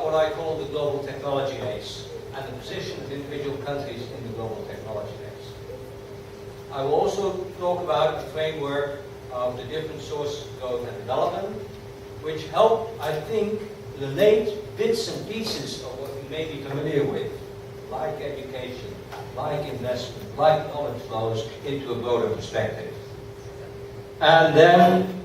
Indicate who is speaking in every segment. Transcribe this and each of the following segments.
Speaker 1: about what I call the global technology race and the position of individual countries in the global technology race. I will also talk about the framework of the different sources of growth and development, which help, I think, relate bits and pieces of what you may be familiar with, like education, like investment, like knowledge flows, into a broader perspective. And then,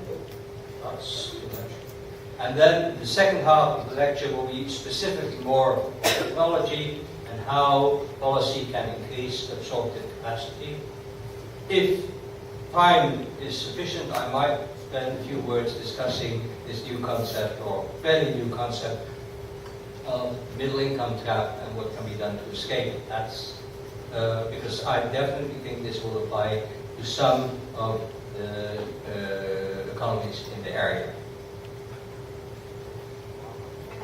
Speaker 1: the second half of the lecture will be specifically more technology and how policy can increase absorptive capacity. If time is sufficient, I might spend a few words discussing this new concept, or fairly new concept, of middle income trap and what can be done to escape it. That's because I definitely think this will apply to some of the economies in the area.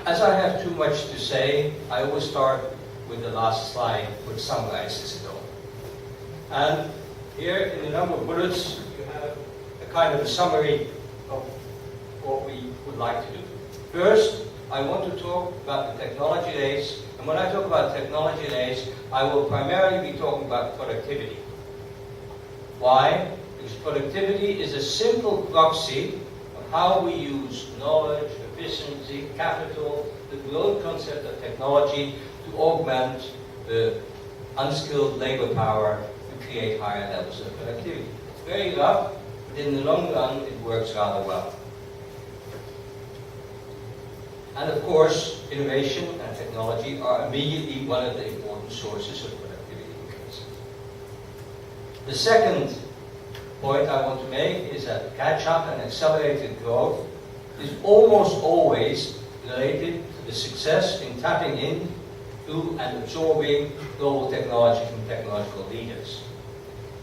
Speaker 1: As I have too much to say, I will start with the last slide, which summarizes it all. And here, in a number of bullets, you have a kind of a summary of what we would like to do. First, I want to talk about the technology race, and when I talk about technology race, I will primarily be talking about productivity. Why? Because productivity is a simple proxy of how we use knowledge, efficiency, capital, the broad concept of technology to augment the unskilled labor power to create higher levels of productivity. It's very rough, but in the long run it works rather well. And of course, innovation and technology are immediately one of the important sources of productivity increase. The second point I want to make is that catch-up and accelerated growth is almost always related to the success in tapping into and absorbing global technology from technological leaders.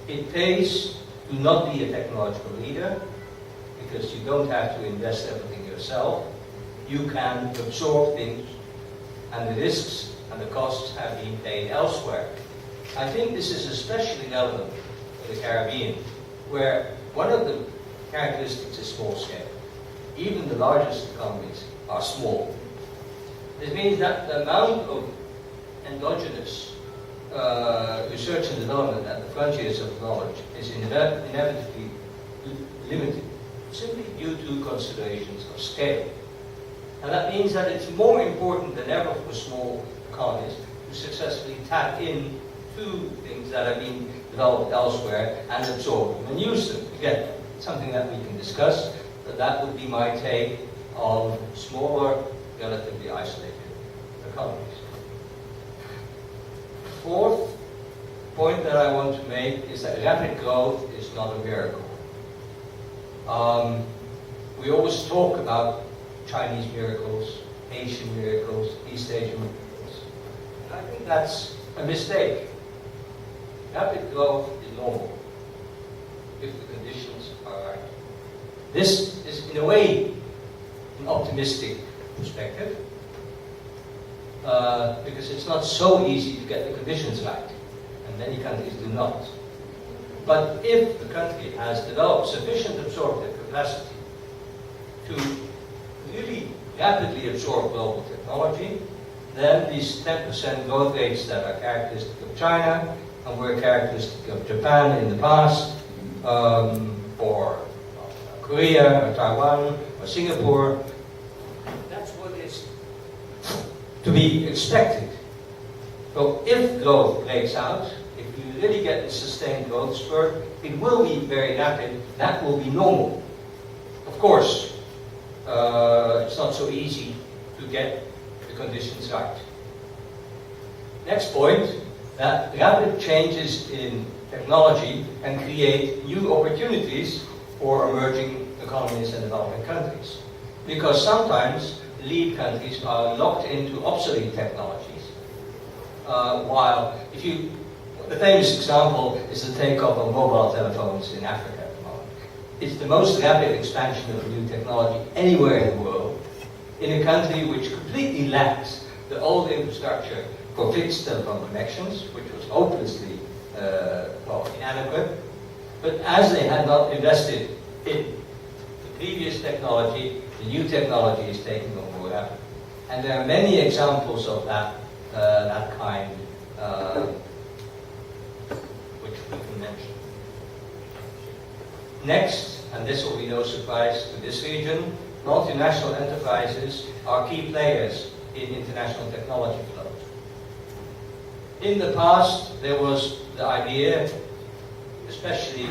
Speaker 1: It pays to not be a technological leader, because you don't have to invest everything yourself. You can absorb things, and the risks and the costs have been paid elsewhere. I think this is especially relevant for the Caribbean, where one of the characteristics is small scale. Even the largest economies are small. This means that the amount of endogenous research and development at the frontiers of knowledge is inevitably limited, simply due to considerations of scale. And that means that it's more important than ever for small economies to successfully tap into things that are being developed elsewhere and absorb them and use them. Again, something that we can discuss, but that would be my take on smaller, relatively isolated economies. Fourth point that I want to make is that rapid growth is not a miracle. We always talk about Chinese miracles, Asian miracles, East Asian miracles. And I think that's a mistake. Rapid growth is normal if the conditions are right. This is, in a way, an optimistic perspective, because it's not so easy to get the conditions right, and many countries do not. But if the country has developed sufficient absorptive capacity to really rapidly absorb global technology, then these 10% growth rates that are characteristic of China and were characteristic of Japan in the past, or Korea, or Taiwan, or Singapore, that's what is to be expected. So if growth breaks out, if you really get a sustained growth spurt, it will be very rapid, that will be normal. Of course, it's not so easy to get the conditions right. Next point, that rapid changes in technology can create new opportunities for emerging economies and developing countries. Because sometimes lead countries are locked into obsolete technologies. While the famous example is the takeoff of mobile telephones in Africa. It's the most rapid expansion of new technology anywhere in the world, in a country which completely lacks the old infrastructure for fixed telephone connections, which was hopelessly inadequate. But as they had not invested in the previous technology, the new technology is taking on more rapidly. And there are many examples of that, that kind, which we can mention. Next, and this will be no surprise to this region, multinational enterprises are key players in international technology flows. In the past, there was the idea, especially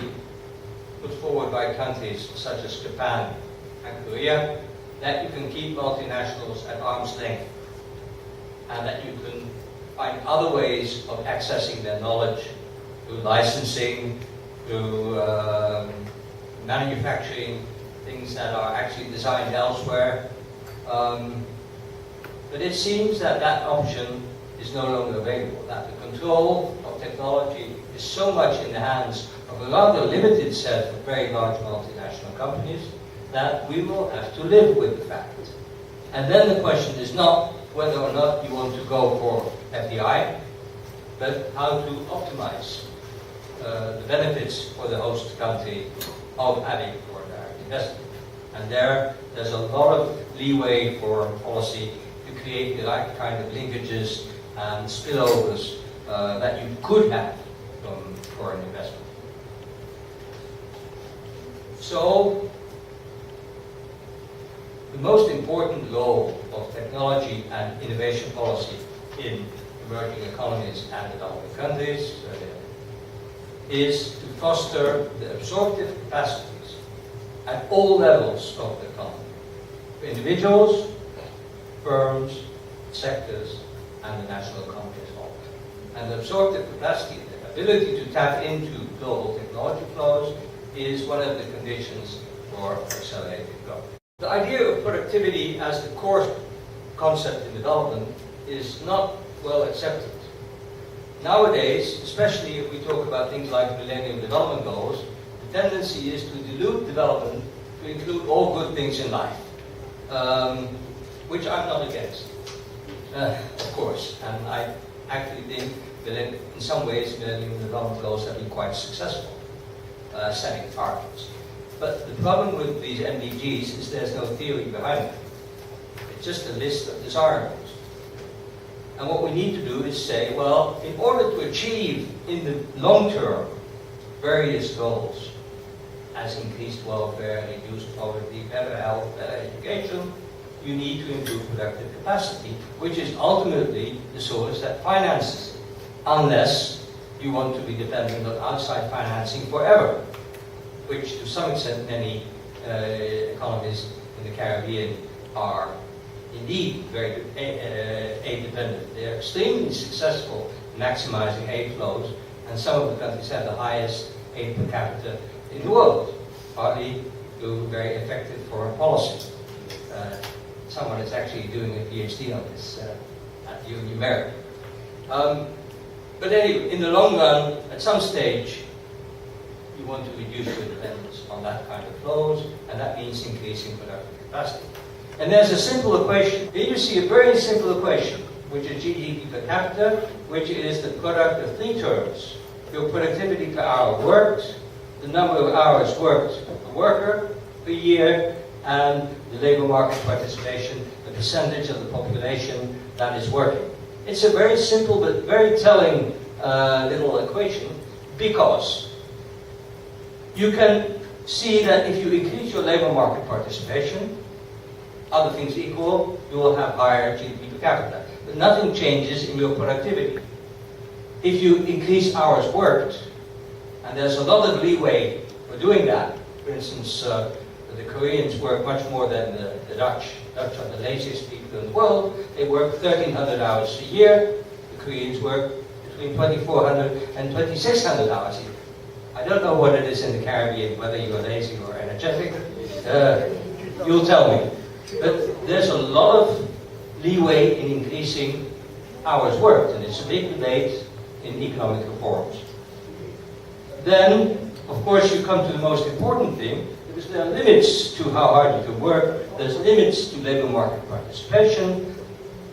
Speaker 1: put forward by countries such as Japan and Korea, that you can keep multinationals at arm's length and that you can find other ways of accessing their knowledge through licensing, through manufacturing, things that are actually designed elsewhere. But it seems that that option is no longer available, that the control of technology is so much in the hands of a rather limited set of very large multinational companies that we will have to live with the fact. And then the question is not whether or not you want to go for FDI, but how to optimize the benefits for the host country of having foreign direct investment. And there's a lot of leeway for policy to create the right kind of linkages and spillovers that you could have from foreign investment. So, the most important role of technology and innovation policy in emerging economies and developing countries is to foster the absorptive capacities at all levels of the economy, for individuals, firms, sectors, and the national economy as whole. And the absorptive capacity, the ability to tap into global technology flows, is one of the conditions for accelerated growth. The idea of productivity as the core concept in development is not well accepted. Nowadays, especially if we talk about things like Millennium Development Goals, the tendency is to dilute development to include all good things in life, which I'm not against, of course. And I actually think that in some ways Millennium Development Goals have been quite successful, setting targets. But the problem with these MDGs is there's no theory behind it. It's just a list of desirables. And what we need to do is say, well, in order to achieve in the long term various goals, as increased welfare, reduced poverty, better health, better education, you need to improve productive capacity, which is ultimately the source that finances it, unless you want to be dependent on outside financing forever, which to some extent many economies in the Caribbean are indeed very aid dependent. They're extremely successful in maximizing aid flows, and some of the countries have the highest aid per capita in the world, partly through very effective foreign policy. Someone is actually doing a PhD on this at Uni America. But anyway, in the long run, at some stage, you want to reduce your dependence on that kind of flows, and that means increasing productive capacity. And there's a simple equation. Here you see a very simple equation, which is GDP per capita, which is the product of three terms. Your productivity per hour worked, the number of hours worked per worker per year, and the labor market participation, the percentage of the population that is working. It's a very simple but very telling little equation, because you can see that if you increase your labor market participation, other things equal, you will have higher GDP per capita. But nothing changes in your productivity. If you increase hours worked, and there's a lot of leeway for doing that. For instance, the Koreans work much more than the Dutch. Dutch are the laziest people in the world. They work 1,300 hours a year. The Koreans work between 2,400 and 2,600 hours a year. I don't know what it is in the Caribbean, whether you're lazy or energetic. You'll tell me. But there's a lot of leeway in increasing hours worked, and it's a big debate in economic reforms. Then, of course, you come to the most important thing, because there are limits to how hard you can work, there's limits to labor market participation,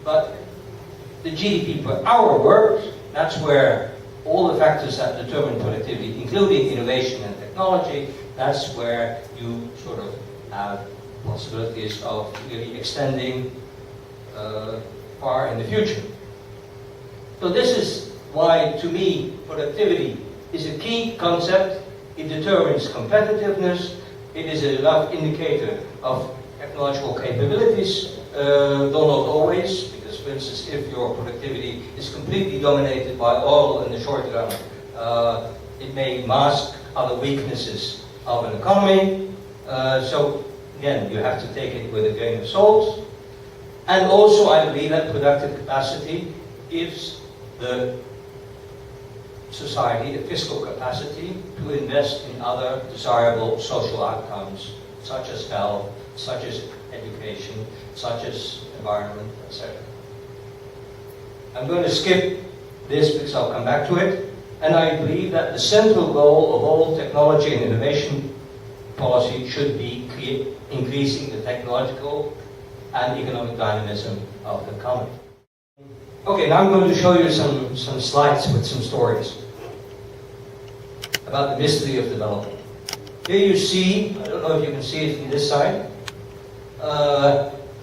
Speaker 1: but the GDP per hour worked, that's where all the factors that determine productivity, including innovation and technology, that's where you sort of have possibilities of really extending far in the future. So this is why, to me, productivity is a key concept. It determines competitiveness. It is a rough indicator of technological capabilities, though not always, because, for instance, if your productivity is completely dominated by oil in the short run, it may mask other weaknesses of an economy. So, again, you have to take it with a grain of salt. And also, I believe that productive capacity gives the society a fiscal capacity to invest in other desirable social outcomes, such as health, such as education, such as environment, etc. I'm going to skip this because I'll come back to it. And I believe that the central goal of all technology and innovation policy should be increasing the technological and economic dynamism of the economy. Okay, now I'm going to show you some slides with some stories about the mystery of development. Here you see, I don't know if you can see it from this side,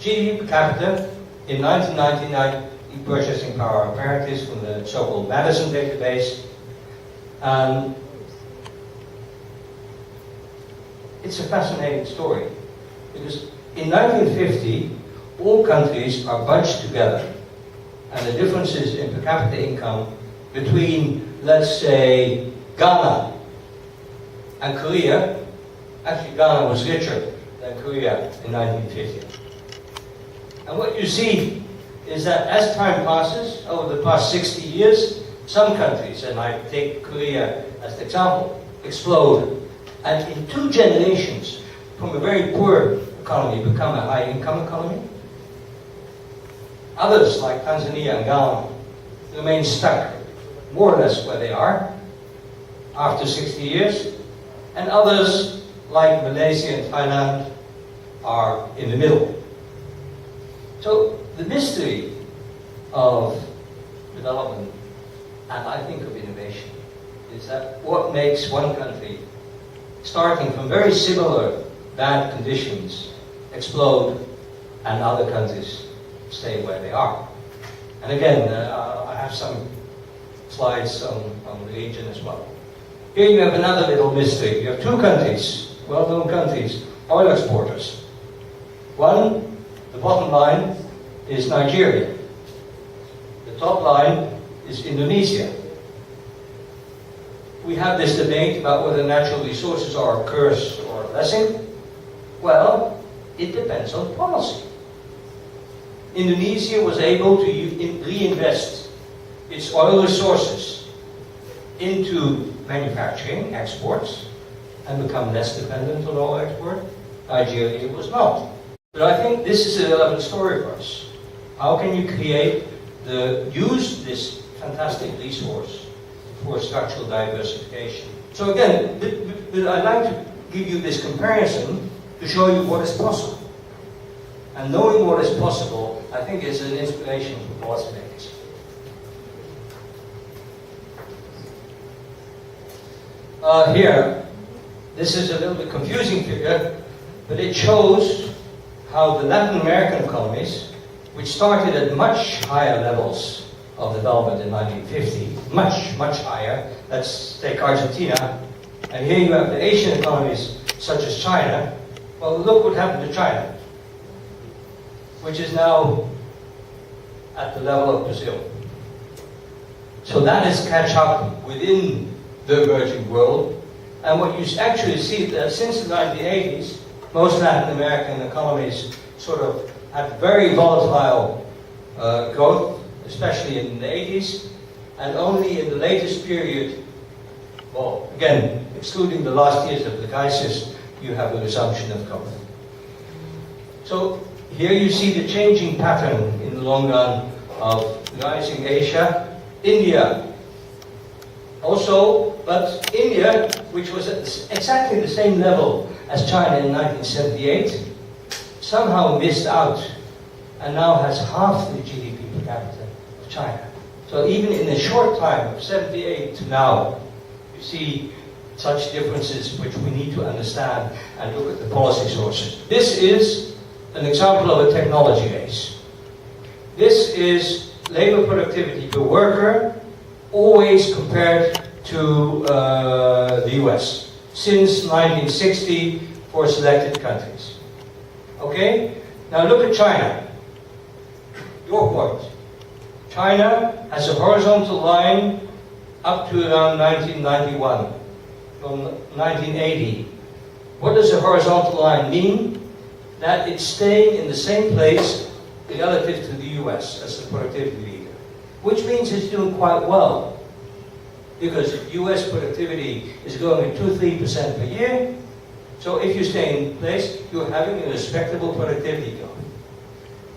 Speaker 1: GDP per capita in 1999, purchasing power apparently from the so-called Madison database. And it's a fascinating story, because in 1950, all countries are bunched together, and the differences in per capita income between, let's say, Ghana and Korea, actually Ghana was richer than Korea in 1950. And what you see is that as time passes, over the past 60 years, some countries, and I take Korea as the example, explode, and in 2 generations, from a very poor economy, become a high-income economy. Others, like Tanzania and Ghana, remain stuck, more or less where they are, after 60 years, and others, like Malaysia and Thailand, are in the middle. So, the mystery of development, and I think of innovation, is that what makes one country, starting from very similar bad conditions, explode, and other countries stay where they are. And again, I have some slides on the region as well. Here you have another little mystery. You have 2 countries, well-known countries, oil exporters. One, the bottom line, is Nigeria. The top line is Indonesia. We have this debate about whether natural resources are a curse or a blessing. Well, it depends on policy. Indonesia was able to reinvest its oil resources into manufacturing, exports, and become less dependent on oil export. Nigeria was not. But I think this is a relevant story for us. How can you use this fantastic resource for structural diversification? So again, I'd like to give you this comparison to show you what is possible. And knowing what is possible, I think, is an inspiration for policymakers. Here, this is a little bit confusing figure, but it shows how the Latin American economies, which started at much higher levels of development in 1950, much higher. Let's take Argentina. And here you have the Asian economies, such as China. Well, look what happened to China, which is now at the level of Brazil. So that is catch up within the emerging world. And what you actually see is that since the 1980s, most Latin American economies sort of had very volatile growth, especially in the 80s, and only in the latest period, well, again, excluding the last years of the crisis, you have a resumption of growth. So here you see the changing pattern in the long run of rising Asia, India also, but India, which was at exactly the same level as China in 1978, somehow missed out and now has half the GDP per capita of China. So even in a short time, of 78 to now, you see such differences which we need to understand and look at the policy sources. This is an example of a technology race. This is labor productivity per worker, always compared to the US, since 1960 for selected countries. Okay? Now look at China. Your point. China has a horizontal line up to around 1991, from 1980. What does a horizontal line mean? That it's staying in the same place relative to the US as the productivity leader, which means it's doing quite well, because US productivity is growing at 2-3% per year. So if you stay in place, you're having a respectable productivity growth.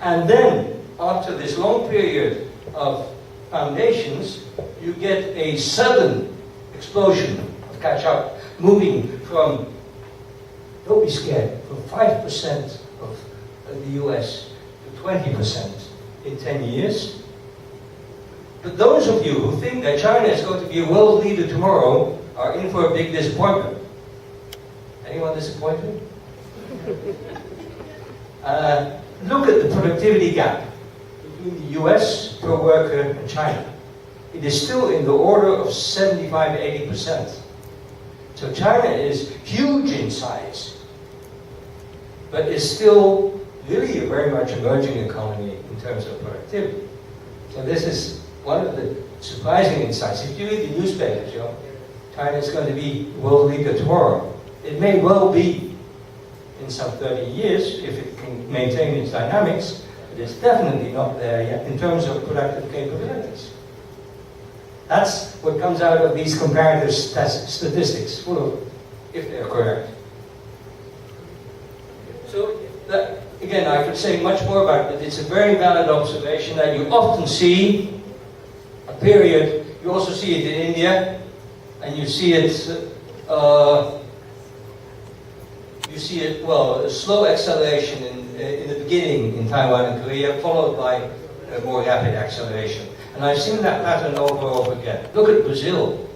Speaker 1: And then, after this long period of foundations, you get a sudden explosion of catch-up, moving from, don't be scared, from 5% of the US to 20% in 10 years. But those of you who think that China is going to be a world leader tomorrow are in for a big disappointment. Anyone disappointed? Look at the productivity gap between the US per worker and China. It is still in the order of 75-80%. So China is huge in size, but is still really a very much emerging economy in terms of productivity. So this is one of the surprising insights. If you read the newspapers, you know, China is going to be world leader tomorrow. It may well be in some 30 years if it can maintain its dynamics, but it's definitely not there yet in terms of productive capabilities. That's what comes out of these comparative statistics, full of, if they're correct. So, that, again, I could say much more about it, but it's a very valid observation that you often see a period. You also see it in India, and you see it, well, a slow acceleration in the beginning in Taiwan and Korea, followed by a more rapid acceleration. And I've seen that pattern over and over again. Look at Brazil.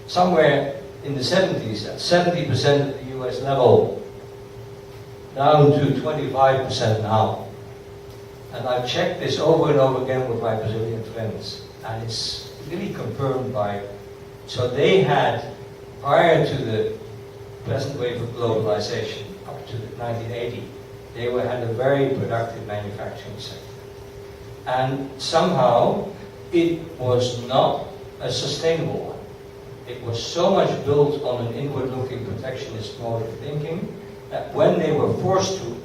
Speaker 1: Somewhere in the 70s, at 70% of the US level, down to 25% now. And I've checked this over and over again with my Brazilian friends, and it's really confirmed by, so they had, prior to the present wave of globalization, up to 1980, they had a very productive manufacturing sector. And somehow, it was not a sustainable one. It was so much built on an inward-looking protectionist mode of thinking that when they were forced to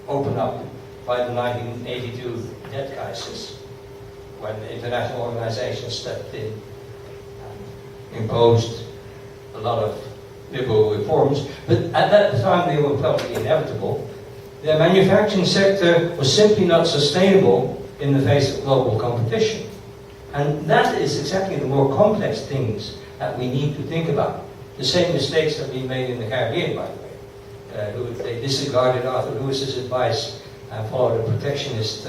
Speaker 1: open up by the 1982 debt crisis, when the international organization stepped in and imposed a lot of liberal reforms, but at that time they were probably inevitable, their manufacturing sector was simply not sustainable in the face of global competition. And that is exactly the more complex things that we need to think about. The same mistakes that we made in the Caribbean, by the way. They disregarded Arthur Lewis's advice and followed a protectionist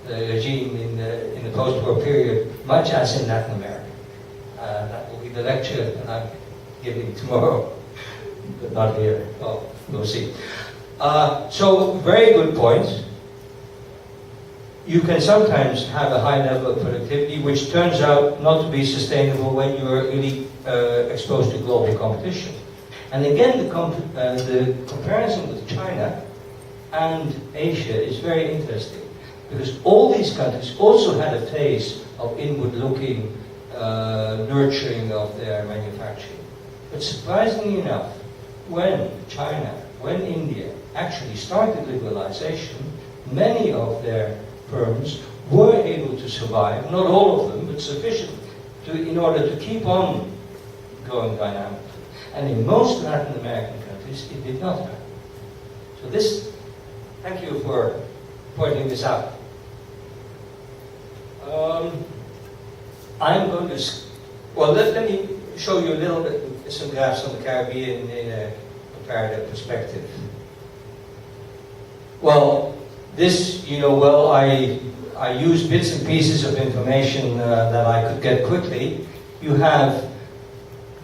Speaker 1: regime in the post-war period, much as in Latin America. That will be the lecture that I'm giving tomorrow, but not here. Well, we'll see. So, very good point. You can sometimes have a high level of productivity, which turns out not to be sustainable when you're really exposed to global competition. And again, the comparison with China and Asia is very interesting, because all these countries also had a phase of inward-looking nurturing of their manufacturing. But surprisingly enough, when China, when India actually started liberalization, many of their firms were able to survive, not all of them, but sufficient in order to keep on growing dynamically. And in most Latin American countries, it did not happen. So this, thank you for pointing this out. I'm going to, well, let me show you a little bit, some graphs on the Caribbean in a comparative perspective. Well, this, you know, well, I used bits and pieces of information that I could get quickly. You have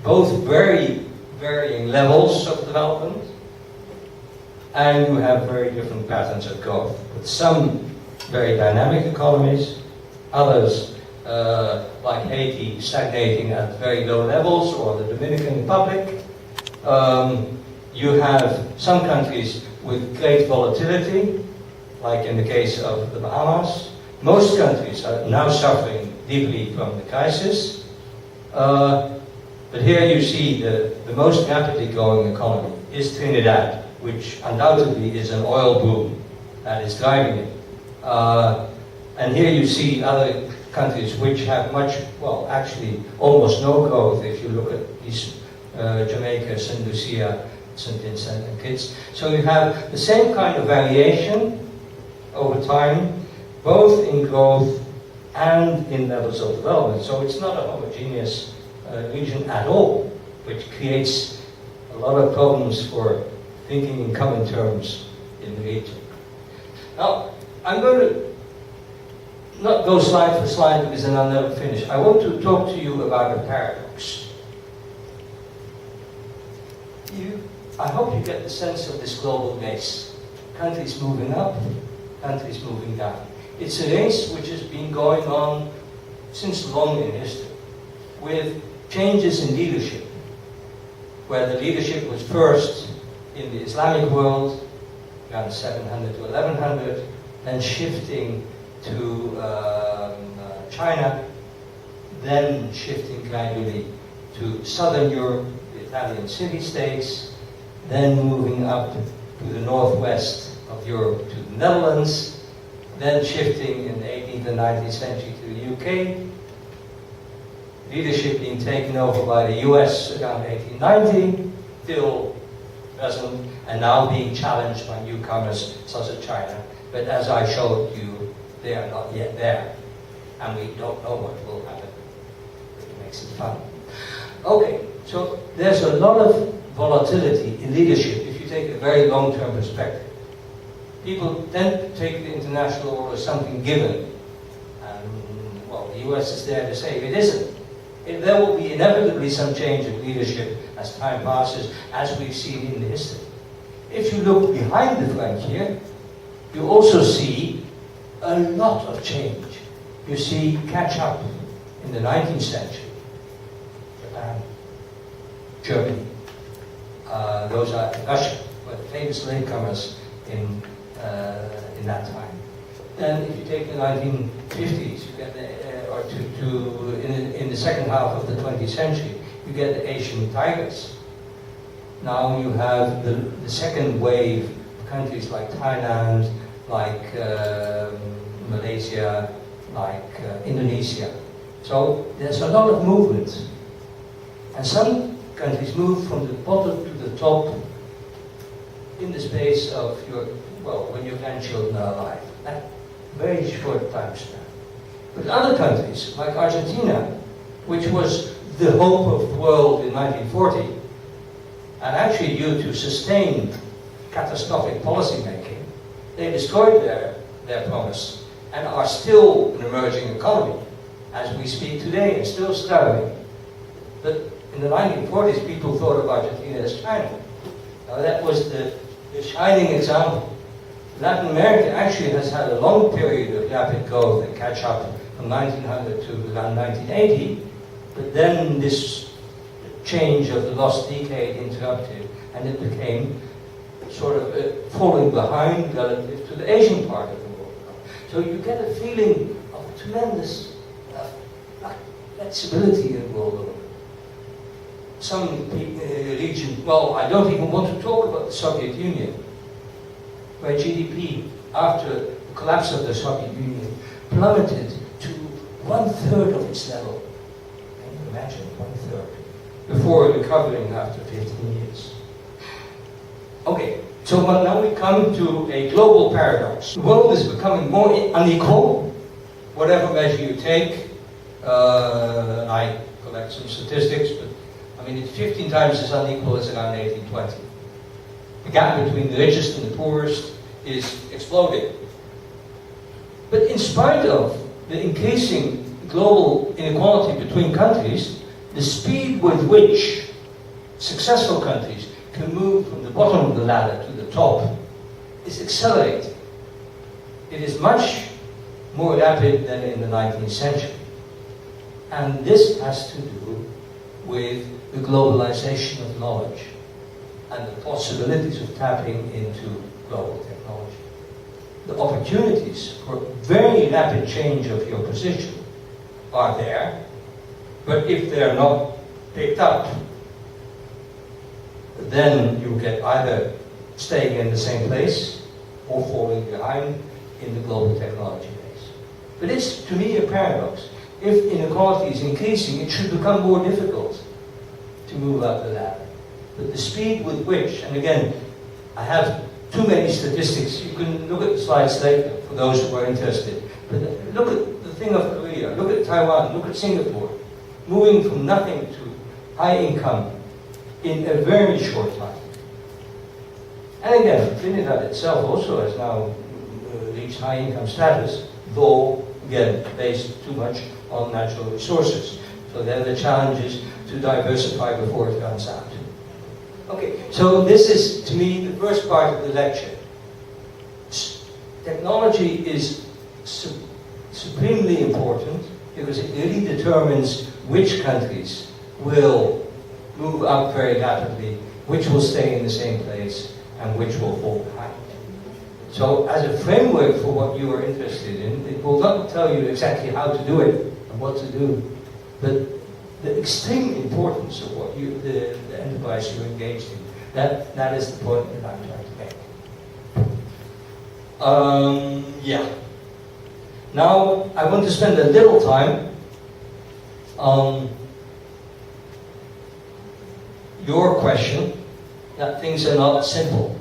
Speaker 1: both very varying levels of development and you have very different patterns of growth, with some very dynamic economies, others like Haiti stagnating at very low levels, or the Dominican Republic. You have some countries with great volatility, like in the case of the Bahamas. Most countries are now suffering deeply from the crisis. But here you see the most rapidly growing economy is Trinidad, which undoubtedly is an oil boom that is driving it. And here you see other countries which have much, well, actually almost no growth if you look at these Jamaica, St. Lucia, St. Vincent and Kitts. So you have the same kind of variation over time, both in growth and in levels of development. So it's not a homogeneous region at all, which creates a lot of problems for thinking in common terms in the region. Now, I'm going to not go slide for slide because then I'll never finish. I want to talk to you about a paradox. I hope you get the sense of this global race. Countries moving up, countries moving down. It's a race which has been going on since long in history, with changes in leadership, where the leadership was first in the Islamic world, around 700 to 1100, then shifting to China, then shifting gradually to Southern Europe, the Italian city-states, then moving up to the northwest of Europe to the Netherlands, then shifting in the 18th and 19th century to the UK, leadership being taken over by the US around 1890, till present, and now being challenged by newcomers such as China. But as I showed you, they are not yet there, and we don't know what will happen. It makes it fun. Okay, so there's a lot of volatility in leadership if you take a very long-term perspective. People tend to take the international order as something given, and well, the US is there to say it isn't. There will be inevitably some change of leadership as time passes, as we've seen in the history. If you look behind the frontier, you also see a lot of change. You see catch-up in the 19th century. Japan, Germany, those are Russia, were the famous latecomers in that time. Then if you take the 1950s, you get in the second half of the 20th century, you get the Asian tigers. Now you have the second wave of countries like Thailand, like Malaysia, like Indonesia. So there's a lot of movement. And some countries move from the bottom to the top in the space of when your grandchildren are alive. That very short time span. But other countries, like Argentina, which was the hope of the world in 1940, and actually due to sustained catastrophic policy making, they destroyed their promise and are still an emerging economy as we speak today and still struggling. But in the 1940s, people thought of Argentina as China. Now that was the shining example. Latin America actually has had a long period of rapid growth and catch-up from 1900 to around 1980, but then this change of the lost decade interrupted, and it became sort of falling behind relative to the Asian part of the world. So you get a feeling of tremendous flexibility in the world order. Some region, well, I don't even want to talk about the Soviet Union, where GDP, after the collapse of the Soviet Union, plummeted to 1/3 of its level. Can you imagine, 1/3? Before recovering after 15 years. Okay, so now we come to a global paradox. The world is becoming more unequal, whatever measure you take. I collect some statistics, but I mean, it's 15 times as unequal as around 1820. The gap between the richest and the poorest is exploding. But in spite of the increasing global inequality between countries, the speed with which successful countries can move from the bottom of the ladder to the top is accelerating. It is much more rapid than in the 19th century. And this has to do with the globalization of knowledge and the possibilities of tapping into global technology. The opportunities for very rapid change of your position are there, but if they're not picked up, then you get either staying in the same place or falling behind in the global technology race. But it's, to me, a paradox. If inequality is increasing, it should become more difficult to move up the ladder. But the speed with which, and again, I have too many statistics. You can look at the slides later for those who are interested. But look at the thing of Korea, look at Taiwan, look at Singapore, moving from nothing to high income in a very short time. And again, Trinidad itself also has now reached high income status, though, again, based too much on natural resources. So then the challenge is to diversify before it runs out. Okay, so this is, to me, the first part of the lecture. Technology is supremely important because it really determines which countries will move up very rapidly, which will stay in the same place, and which will fall behind. So as a framework for what you are interested in, it will not tell you exactly how to do it and what to do, but the extreme importance of what you, the enterprise you're engaged in, that is the point that I'm trying to make. Yeah. Now, I want to spend a little time on your question that things are not simple.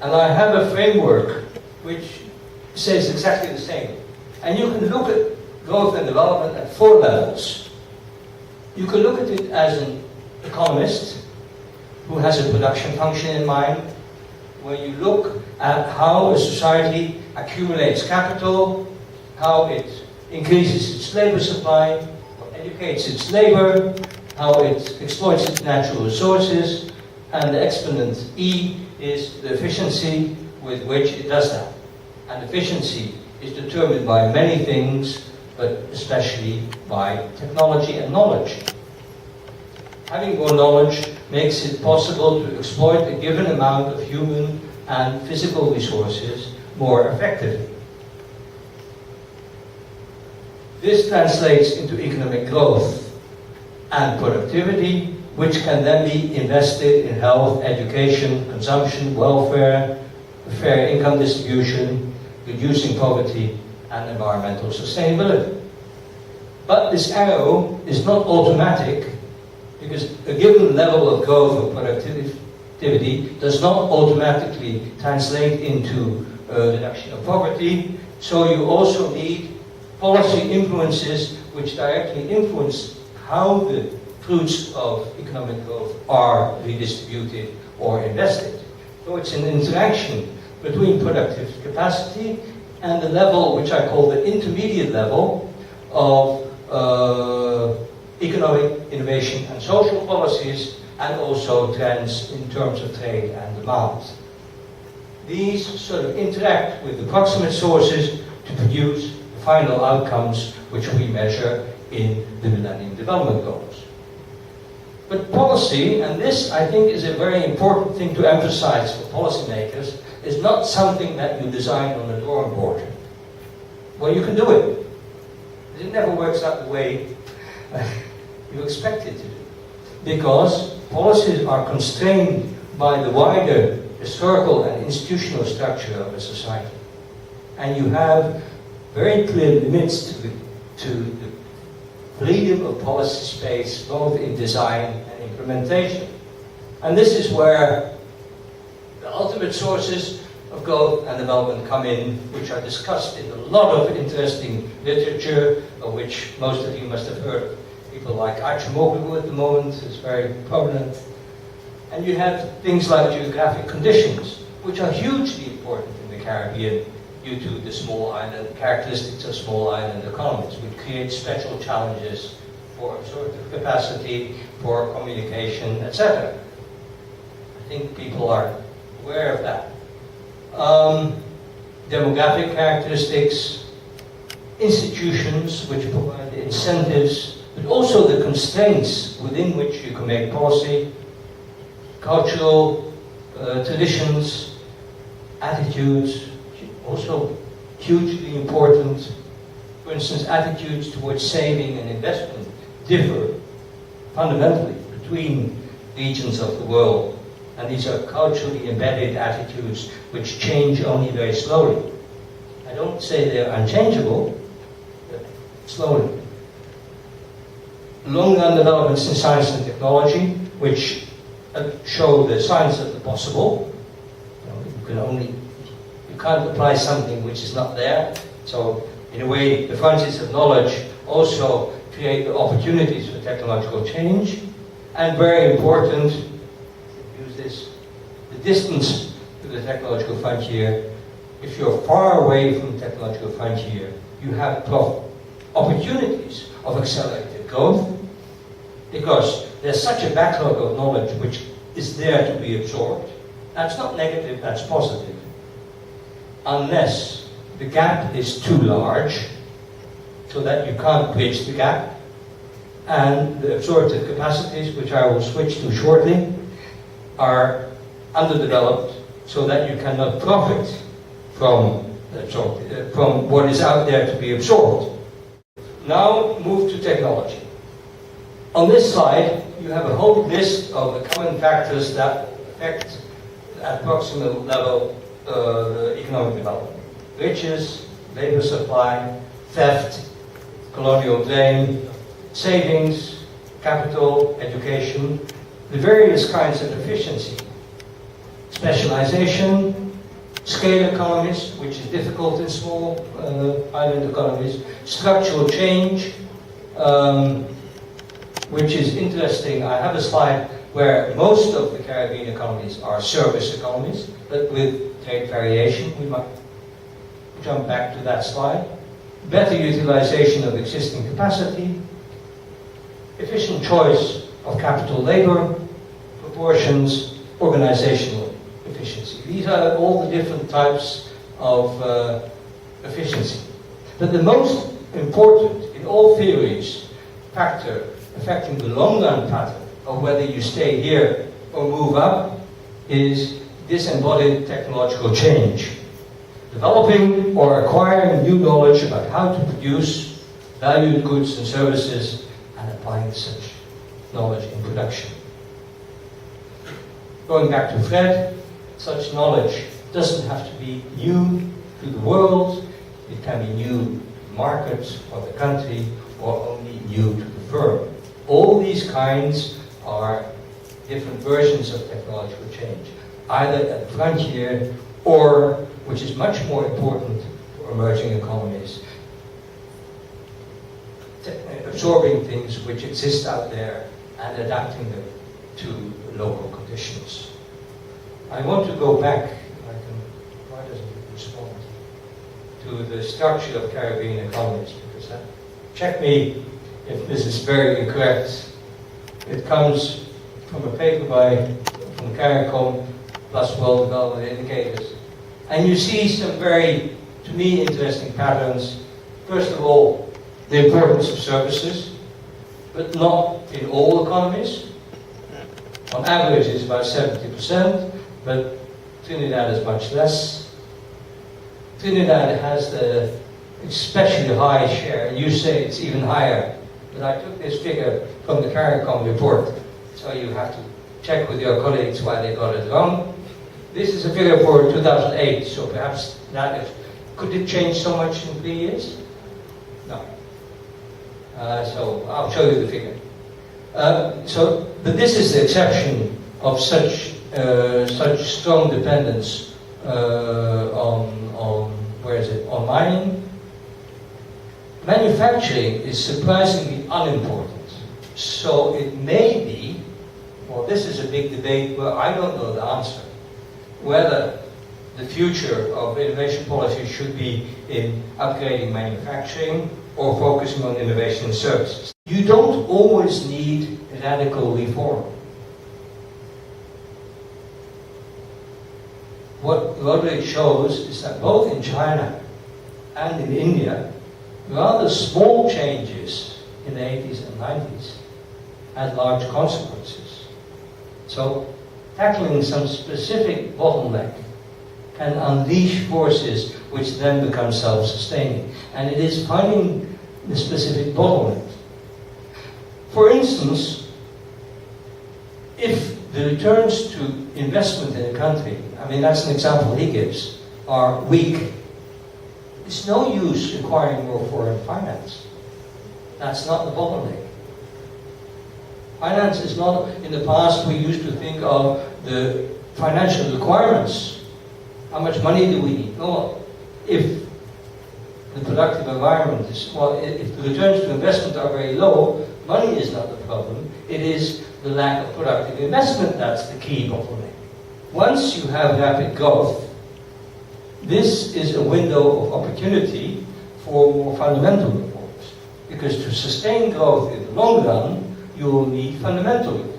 Speaker 1: And I have a framework which says exactly the same. And you can look at growth and development at 4 levels. You can look at it as an economist who has a production function in mind, where you look at how a society accumulates capital, how it increases its labor supply, or educates its labor, how it exploits its natural resources, and the exponent E is the efficiency with which it does that. And efficiency is determined by many things, but especially by technology and knowledge. Having more knowledge makes it possible to exploit a given amount of human and physical resources more effectively. This translates into economic growth and productivity, which can then be invested in health, education, consumption, welfare, fair income distribution, reducing poverty, and environmental sustainability. But this arrow is not automatic, because a given level of growth or productivity does not automatically translate into a reduction of poverty. So you also need policy influences which directly influence how the fruits of economic growth are redistributed or invested. So it's an interaction between productive capacity and the level which I call the intermediate level of economic innovation and social policies, and also trends in terms of trade and demand. These sort of interact with the proximate sources to produce the final outcomes which we measure in the Millennium Development Goals. But policy, and this I think is a very important thing to emphasize for policymakers, is not something that you design on a drawing board. Well, you can do it. It never works out the way you expect it to do. Because policies are constrained by the wider historical and institutional structure of a society. And you have very clear limits to the freedom of policy space, both in design and implementation. And this is where the ultimate sources of growth and development come in, which are discussed in a lot of interesting literature, of which most of you must have heard. People like Acemoglu at the moment is very prominent. And you have things like geographic conditions, which are hugely important in the Caribbean due to the small island characteristics of small island economies, which create special challenges for absorptive capacity, for communication, etc. I think people are aware of that. demographic characteristics, institutions which provide the incentives, but also the constraints within which you can make policy, cultural traditions, attitudes, also hugely important. For instance, attitudes towards saving and investment differ fundamentally between regions of the world. And these are culturally embedded attitudes which change only very slowly. I don't say they're unchangeable, but slowly. Long-run developments in science and technology, which show the science of the possible. You can't apply something which is not there. So, in a way, the frontiers of knowledge also create the opportunities for technological change. And very important, the distance to the technological frontier. If you're far away from the technological frontier, you have opportunities of accelerated growth, because there's such a backlog of knowledge which is there to be absorbed. That's not negative, that's positive. Unless the gap is too large, so that you can't bridge the gap, and the absorptive capacities, which I will switch to shortly, are underdeveloped, so that you cannot profit from what is out there to be absorbed. Now move to technology. On this slide, you have a whole list of the common factors that affect at proximal level the economic development. Riches, labor supply, theft, colonial drain, savings, capital, education, the various kinds of efficiency, specialization, scale economies, which is difficult in small island economies, structural change, which is interesting. I have a slide where most of the Caribbean economies are service economies, but with great variation. We might jump back to that slide. Better utilization of existing capacity, efficient choice of capital labor, proportions, organizational efficiency. These are all the different types of efficiency. But the most important in all theories factor affecting the long-run pattern of whether you stay here or move up is disembodied technological change. Developing or acquiring new knowledge about how to produce valued goods and services and applying such knowledge in production. Going back to Fred, such knowledge doesn't have to be new to the world. It can be new to the market or the country, or only new to the firm. All these kinds are different versions of technological change, either at the frontier or, which is much more important for emerging economies, absorbing things which exist out there and adapting them to local conditions. I want to go back, why doesn't it respond, to the structure of Caribbean economies, because check me if this is very incorrect. It comes from a paper from CARICOM plus World Development Indicators. And you see some very, to me, interesting patterns. First of all, the importance of services, but not in all economies. On average, it's about 70%, but Trinidad is much less. Trinidad has the especially high share, and you say it's even higher. But I took this figure from the CARICOM report, so you have to check with your colleagues why they got it wrong. This is a figure for 2008, so perhaps that is, could it change so much in 3 years? No. So I'll show you the figure. But this is the exception of such strong dependence on mining. Manufacturing is surprisingly unimportant. So it may be, well, this is a big debate where I don't know the answer, whether the future of innovation policy should be in upgrading manufacturing or focusing on innovation and services. You don't always need radical reform. What what Roderick shows is that both in China and in India, rather small changes in the 80s and 90s had large consequences. So tackling some specific bottleneck can unleash forces which then become self-sustaining. And it is finding the specific bottleneck. For instance, if the returns to investment in a country, I mean that's an example he gives, are weak, it's no use acquiring more foreign finance. That's not the bottleneck. Finance is not, in the past we used to think of the financial requirements. How much money do we need? No, if the productive environment is, well, if the returns to investment are very low, money is not the problem. It is the lack of productive investment that's the key bottleneck. Once you have rapid growth, this is a window of opportunity for more fundamental reforms. Because to sustain growth in the long run, you will need fundamental reforms.